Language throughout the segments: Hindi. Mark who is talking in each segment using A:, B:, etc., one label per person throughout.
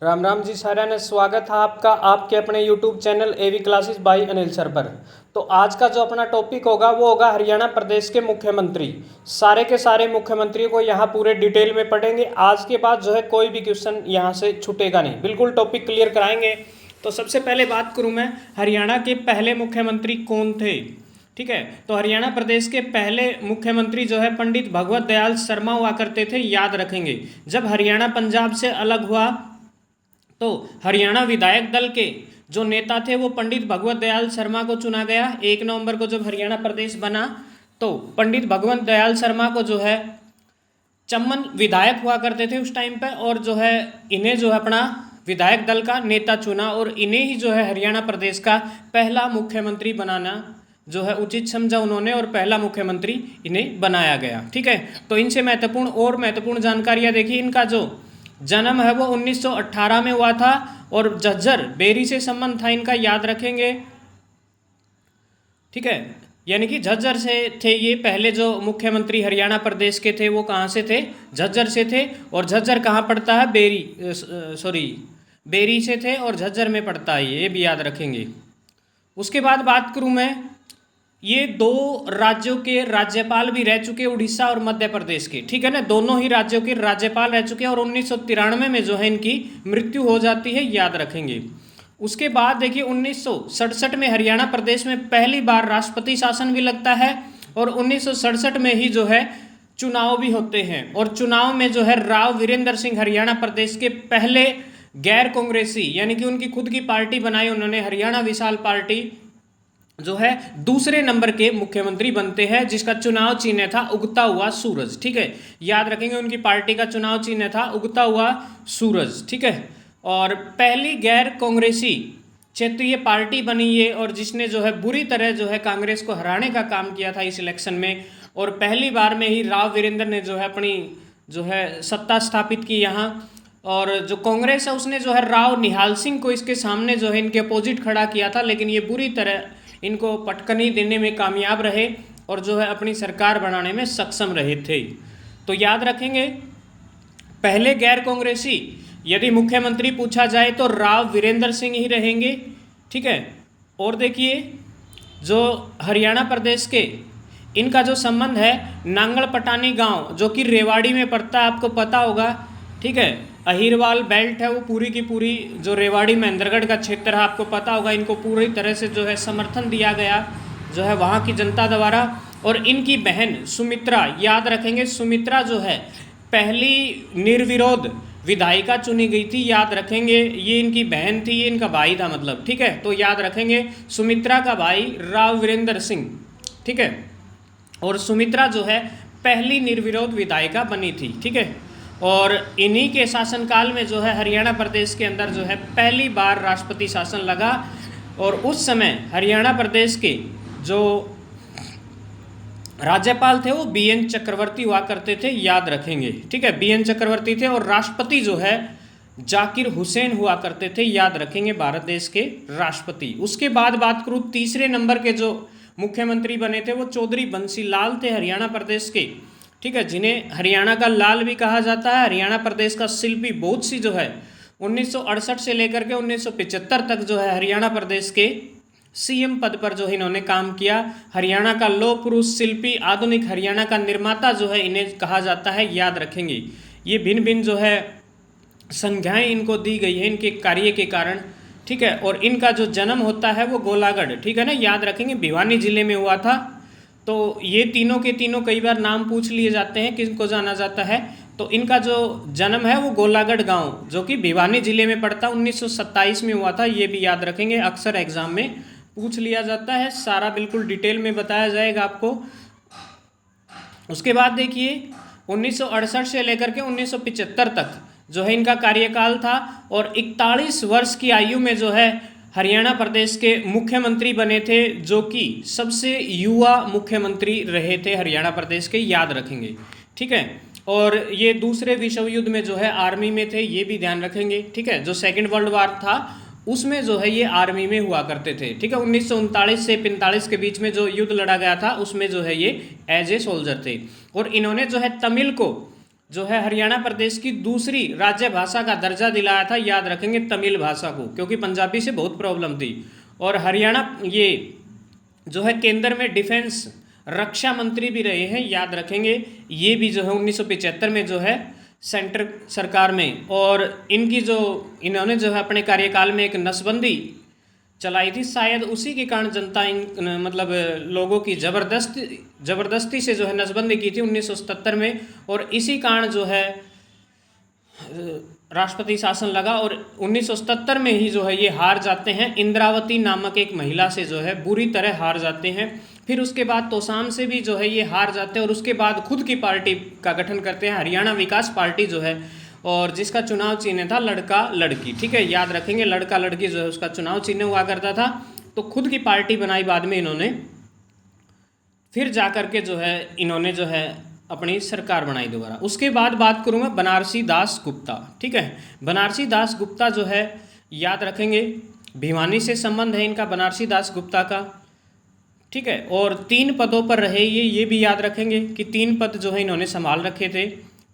A: राम राम जी साਰਿਆਂ ने स्वागत है आपका आपके अपने YouTube channel AV classes by Anil sir पर। तो आज का जो अपना टॉपिक होगा वो होगा हरियाणा प्रदेश के मुख्यमंत्री। सारे के सारे मुख्यमंत्रियों को यहाँ पूरे डिटेल में पढ़ेंगे। आज के बाद जो है कोई भी क्वेश्चन यहाँ से छूटेगा नहीं, बिल्कुल टॉपिक क्लियर कराएंगे। तो सबसे पहले बात करूँ मैं, हरियाणा के पहले मुख्यमंत्री कौन थे। ठीक है, तो हरियाणा प्रदेश के पहले मुख्यमंत्री जो है पंडित भगवत दयाल शर्मा हुआ करते थे, याद रखेंगे। जब हरियाणा पंजाब से अलग हुआ तो हरियाणा विधायक दल के जो नेता थे वो पंडित भगवत दयाल शर्मा को चुना गया। 1 नवंबर को जब हरियाणा प्रदेश बना तो पंडित भगवत दयाल शर्मा को जो है चम्मन विधायक हुआ करते थे उस टाइम पे, और जो है इन्हें जो है अपना विधायक दल का नेता चुना और इन्हें ही जो है हरियाणा प्रदेश का पहला मुख्यमंत्री बनाना जो है उचित समझा उन्होंने, और पहला मुख्यमंत्री इन्हें बनाया गया। ठीक है, तो इनसे महत्वपूर्ण जानकारियाँ देखिए। इनका जो जन्म है वो 1918 में हुआ था और झज्जर बेरी से संबंध था इनका, याद रखेंगे। ठीक है, यानी कि झज्जर से थे ये पहले जो मुख्यमंत्री हरियाणा प्रदेश के थे, वो कहाँ से थे, झज्जर से थे। और झज्जर कहाँ पड़ता है, बेरी से थे और झज्जर में पड़ता है, ये भी याद रखेंगे। उसके बाद बात करूँ मैं, ये 2 राज्यों के राज्यपाल भी रह चुके, उड़ीसा और मध्य प्रदेश के। ठीक है ना, दोनों ही राज्यों के राज्यपाल रह चुके हैं और 1993 में जो है इनकी मृत्यु हो जाती है, याद रखेंगे। उसके बाद देखिए 1967 में हरियाणा प्रदेश में पहली बार राष्ट्रपति शासन भी लगता है और 1967 में ही जो है चुनाव भी होते हैं। और चुनाव में जो है राव वीरेंद्र सिंह हरियाणा प्रदेश के पहले गैर कांग्रेसी, यानी कि उनकी खुद की पार्टी बनाई उन्होंने, हरियाणा विशाल पार्टी, जो है दूसरे नंबर के मुख्यमंत्री बनते हैं, जिसका चुनाव चिन्ह था उगता हुआ सूरज। ठीक है, याद रखेंगे, उनकी पार्टी का चुनाव चिन्ह था उगता हुआ सूरज। ठीक है, और पहली गैर कांग्रेसी क्षेत्रीय पार्टी बनी ये, और जिसने जो है बुरी तरह जो है कांग्रेस को हराने का काम किया था इस इलेक्शन में। और पहली बार में ही राव वीरेंद्र ने जो है अपनी जो है सत्ता स्थापित की यहाँ। और जो कांग्रेस है उसने जो है राव निहाल सिंह को इसके सामने जो है इनके अपोजिट खड़ा किया था, लेकिन ये बुरी तरह इनको पटकनी देने में कामयाब रहे और जो है अपनी सरकार बनाने में सक्षम रहे थे। तो याद रखेंगे, पहले गैर कांग्रेसी यदि मुख्यमंत्री पूछा जाए तो राव वीरेंद्र सिंह ही रहेंगे। ठीक है, और देखिए जो हरियाणा प्रदेश के इनका जो संबंध है नांगल पटानी गांव जो कि रेवाड़ी में पड़ता है, आपको पता होगा। ठीक है, अहिरवाल बेल्ट है वो पूरी की पूरी जो रेवाड़ी महेंद्रगढ़ का क्षेत्र है, आपको पता होगा। इनको पूरी तरह से जो है समर्थन दिया गया जो है वहाँ की जनता द्वारा। और इनकी बहन सुमित्रा, याद रखेंगे, सुमित्रा जो है पहली निर्विरोध विधायिका चुनी गई थी, याद रखेंगे। ये इनकी बहन थी, ये इनका भाई था मतलब। ठीक है, तो याद रखेंगे सुमित्रा का भाई राव वीरेंद्र सिंह। ठीक है, और सुमित्रा जो है पहली निर्विरोध विधायिका बनी थी। ठीक है, और इन्हीं के शासनकाल में जो है हरियाणा प्रदेश के अंदर जो है पहली बार राष्ट्रपति शासन लगा। और उस समय हरियाणा प्रदेश के जो राज्यपाल थे वो BN चक्रवर्ती हुआ करते थे, याद रखेंगे। ठीक है, BN चक्रवर्ती थे, और राष्ट्रपति जो है जाकिर हुसैन हुआ करते थे, याद रखेंगे, भारत देश के राष्ट्रपति। उसके बाद बात करूँ, तीसरे नंबर के जो मुख्यमंत्री बने थे वो चौधरी बंसी लाल थे हरियाणा प्रदेश के। ठीक है, जिन्हें हरियाणा का लाल भी कहा जाता है, हरियाणा प्रदेश का शिल्पी बहुत सी जो है 1968 से लेकर के 1975 तक जो है हरियाणा प्रदेश के CM पद पर जो इन्होंने काम किया। हरियाणा का लौह पुरुष, शिल्पी, आधुनिक हरियाणा का निर्माता जो है इन्हें कहा जाता है, याद रखेंगे। ये भिन्न भिन्न जो है संज्ञाएं इनको दी गई है इनके कार्य के कारण। ठीक है, और इनका जो जन्म होता है वो गोलागढ़, ठीक है ना, याद रखेंगे, भिवानी जिले में हुआ था। तो ये तीनों के तीनों कई बार नाम पूछ लिए जाते हैं, किनको जाना जाता है। तो इनका जो जन्म है वो गोलागढ़ गांव जो कि भिवानी जिले में पड़ता, 1927 में हुआ था, ये भी याद रखेंगे, अक्सर एग्जाम में पूछ लिया जाता है। सारा बिल्कुल डिटेल में बताया जाएगा आपको। उसके बाद देखिए 1968 से लेकर के 1975 तक जो है इनका कार्यकाल था, और 41 वर्ष की आयु में जो है हरियाणा प्रदेश के मुख्यमंत्री बने थे, जो कि सबसे युवा मुख्यमंत्री रहे थे हरियाणा प्रदेश के, याद रखेंगे। ठीक है, और ये दूसरे विश्व युद्ध में जो है आर्मी में थे, ये भी ध्यान रखेंगे। ठीक है, जो सेकेंड वर्ल्ड वार था उसमें जो है ये आर्मी में हुआ करते थे। ठीक है, 1939 से 45 के बीच में जो युद्ध लड़ा गया था उसमें जो है ये एज ए सोल्जर थे। और इन्होंने जो है तमिल को जो है हरियाणा प्रदेश की दूसरी राज्य भाषा का दर्जा दिलाया था, याद रखेंगे, तमिल भाषा को, क्योंकि पंजाबी से बहुत प्रॉब्लम थी। और हरियाणा ये जो है केंद्र में डिफेंस रक्षा मंत्री भी रहे हैं, याद रखेंगे। ये भी जो है 1975 में जो है सेंटर सरकार में, और इनकी जो इन्होंने जो है अपने कार्यकाल में एक नसबंदी चलाई थी, शायद उसी के कारण जनता मतलब लोगों की ज़बरदस्ती से जो है नसबंदी की थी 1977 में, और इसी कारण जो है राष्ट्रपति शासन लगा। और 1977 में ही जो है ये हार जाते हैं, इंद्रावती नामक एक महिला से जो है बुरी तरह हार जाते हैं। फिर उसके बाद तोसाम से भी जो है ये हार जाते हैं, और उसके बाद खुद की पार्टी का गठन करते हैं, हरियाणा विकास पार्टी जो है, और जिसका चुनाव चिन्ह था लड़का लड़की। ठीक है, याद रखेंगे, लड़का लड़की जो है उसका चुनाव चिन्ह हुआ करता था। तो खुद की पार्टी बनाई बाद में इन्होंने, फिर जा कर के जो है इन्होंने जो है अपनी सरकार बनाई दोबारा। उसके बाद बात करूँ मैं बनारसी दास गुप्ता। ठीक है, बनारसी दास गुप्ता जो है याद रखेंगे, भिवानी से संबंध है इनका बनारसी दास गुप्ता का। ठीक है, और 3 पदों पर रहे ये भी याद रखेंगे कि 3 पद जो है इन्होंने संभाल रखे थे,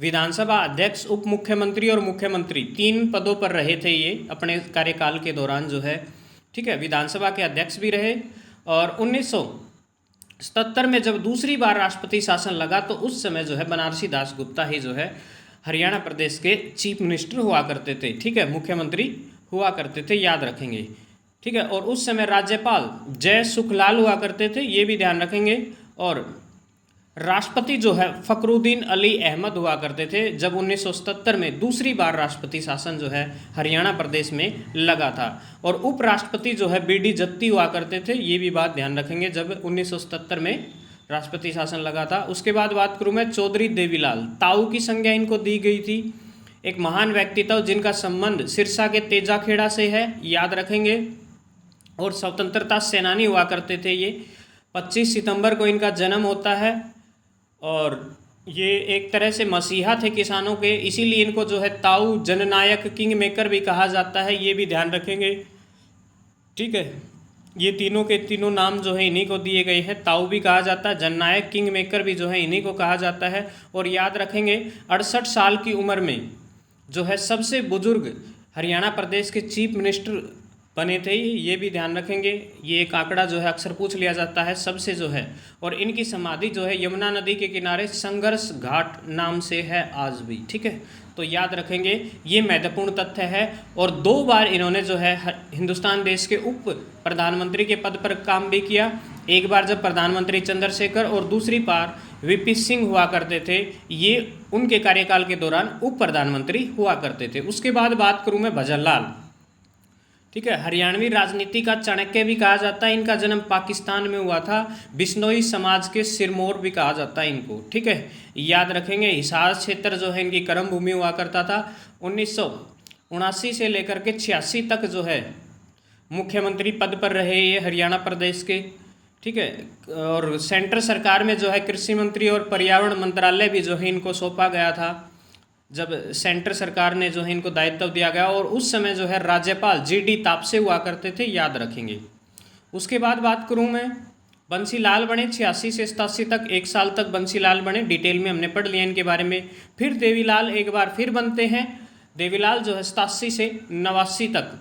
A: विधानसभा अध्यक्ष, उप मुख्यमंत्री और मुख्यमंत्री, 3 पदों पर रहे थे ये अपने कार्यकाल के दौरान जो है। ठीक है, विधानसभा के अध्यक्ष भी रहे। और 1977 में जब दूसरी बार राष्ट्रपति शासन लगा तो उस समय जो है बनारसी दास गुप्ता ही जो है हरियाणा प्रदेश के चीफ मिनिस्टर हुआ करते थे। ठीक है, मुख्यमंत्री हुआ करते थे, याद रखेंगे। ठीक है, और उस समय राज्यपाल जय सुखलाल हुआ करते थे, ये भी ध्यान रखेंगे। और राष्ट्रपति जो है फखरुद्दीन अली अहमद हुआ करते थे जब 1977 में दूसरी बार राष्ट्रपति शासन जो है हरियाणा प्रदेश में लगा था। और उपराष्ट्रपति जो है बीडी जत्ती हुआ करते थे, ये भी बात ध्यान रखेंगे, जब 1977 में राष्ट्रपति शासन लगा था। उसके बाद बात करूँ मैं चौधरी देवीलाल, ताऊ की संज्ञा इनको दी गई थी, एक महान व्यक्तित्व जिनका संबंध सिरसा के तेजाखेड़ा से है, याद रखेंगे। और स्वतंत्रता सेनानी हुआ करते थे ये, 25 सितंबर को इनका जन्म होता है। और ये एक तरह से मसीहा थे किसानों के, इसीलिए इनको जो है ताऊ, जननायक, किंग मेकर भी कहा जाता है, ये भी ध्यान रखेंगे। ठीक है, ये तीनों के तीनों नाम जो है इन्हीं को दिए गए हैं, ताऊ भी कहा जाता है, जननायक, किंग मेकर भी जो है इन्हीं को कहा जाता है। और याद रखेंगे 68 साल की उम्र में जो है सबसे बुजुर्ग हरियाणा प्रदेश के चीफ मिनिस्टर बने थे, ये भी ध्यान रखेंगे। ये एक आंकड़ा जो है अक्सर पूछ लिया जाता है सबसे जो है। और इनकी समाधि जो है यमुना नदी के किनारे संघर्ष घाट नाम से है आज भी। ठीक है, तो याद रखेंगे, ये महत्वपूर्ण तथ्य है। और 2 बार इन्होंने जो है हिंदुस्तान देश के उप प्रधानमंत्री के पद पर काम भी किया, एक बार जब प्रधानमंत्री चंद्रशेखर और दूसरी बार वीपी सिंह हुआ करते थे, ये उनके कार्यकाल के दौरान उप प्रधानमंत्री हुआ करते थे। उसके बाद बात करूँ मैं भजनलाल। ठीक है, हरियाणवी राजनीति का चाणक्य भी कहा जाता है, इनका जन्म पाकिस्तान में हुआ था, बिश्नोई समाज के सिरमौर भी कहा जाता है इनको। ठीक है, याद रखेंगे, हिसार क्षेत्र जो है इनकी कर्म भूमि हुआ करता था। 1979 से लेकर के 86 तक जो है मुख्यमंत्री पद पर रहे ये हरियाणा प्रदेश के। ठीक है, और सेंट्रल सरकार में जो है कृषि मंत्री और पर्यावरण मंत्रालय भी जो है इनको सौंपा गया था, जब सेंटर सरकार ने जो है इनको दायित्व दिया गया। और उस समय जो है राज्यपाल जीडी तापसे हुआ करते थे, याद रखेंगे। उसके बाद बात करूं मैं, बंसीलाल बने 86 से 87 तक, 1 साल तक बंसीलाल बने, डिटेल में हमने पढ़ लिया इनके बारे में। फिर देवीलाल एक बार फिर बनते हैं, देवीलाल जो है 87 से 89 तक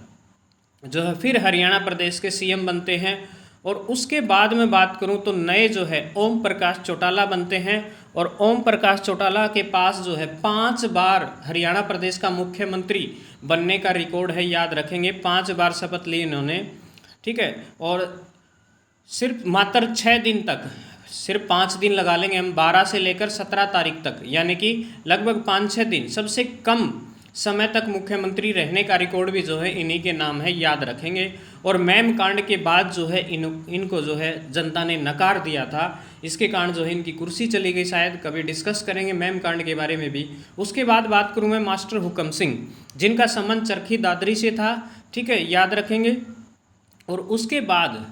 A: जो है फिर हरियाणा प्रदेश के सीएम बनते हैं। और उसके बाद में बात करूं तो नए जो है ओम प्रकाश चौटाला बनते हैं। और ओम प्रकाश चौटाला के पास जो है 5 बार हरियाणा प्रदेश का मुख्यमंत्री बनने का रिकॉर्ड है, याद रखेंगे, 5 बार शपथ ली इन्होंने। ठीक है, और सिर्फ मात्र 6 दिन तक, सिर्फ 5 दिन लगा लेंगे हम, 12 से लेकर 17 तारीख तक, यानी कि लगभग 5-6 दिन, सबसे कम समय तक मुख्यमंत्री रहने का रिकॉर्ड भी जो है इन्हीं के नाम है, याद रखेंगे। और मैम कांड के बाद जो है इनको जो है जनता ने नकार दिया था, इसके कारण जो है इनकी कुर्सी चली गई, शायद कभी डिस्कस करेंगे मैम कांड के बारे में भी। उसके बाद बात करूँ मैं मास्टर हुकम सिंह, जिनका संबंध चरखी दादरी से था। ठीक है, याद रखेंगे। और उसके बाद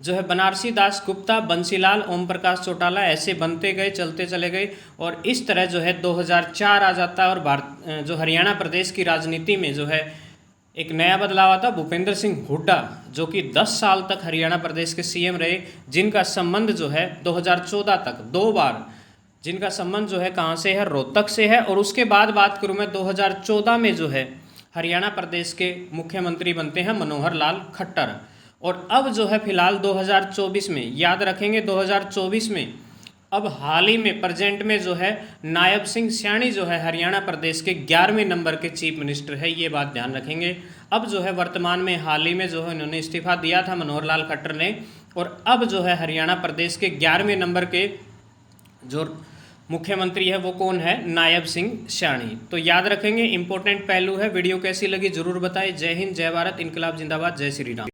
A: जो है बनारसी दास गुप्ता, बंसीलाल, ओम प्रकाश चौटाला ऐसे बनते गए, चलते चले गए। और इस तरह जो है 2004 आ जाता है और जो हरियाणा प्रदेश की राजनीति में जो है एक नया बदलाव आता। भूपेंद्र सिंह हुड्डा जो कि 10 साल तक हरियाणा प्रदेश के सीएम रहे, जिनका संबंध जो है 2014 तक 2 बार जिनका संबंध जो है कहाँ से है, रोहतक से है। और उसके बाद बात करूँ मैं 2014 में जो है हरियाणा प्रदेश के मुख्यमंत्री बनते हैं मनोहर लाल खट्टर। और अब जो है फिलहाल 2024 में, याद रखेंगे 2024 में, अब हाल ही में प्रेजेंट में जो है नायब सिंह सैनी जो है हरियाणा प्रदेश के 11वें नंबर के चीफ मिनिस्टर है, ये बात ध्यान रखेंगे। अब जो है वर्तमान में हाल ही में जो है उन्होंने इस्तीफा दिया था मनोहर लाल खट्टर ने, और अब जो है हरियाणा प्रदेश के 11वें नंबर के जो मुख्यमंत्री है वो कौन है, नायब सिंह सैनी। तो याद रखेंगे, इंपॉर्टेंट पहलू है। वीडियो कैसी लगी जरूर बताएं। जय हिंद, जय भारत, इनकलाब जिंदाबाद, जय श्री राम।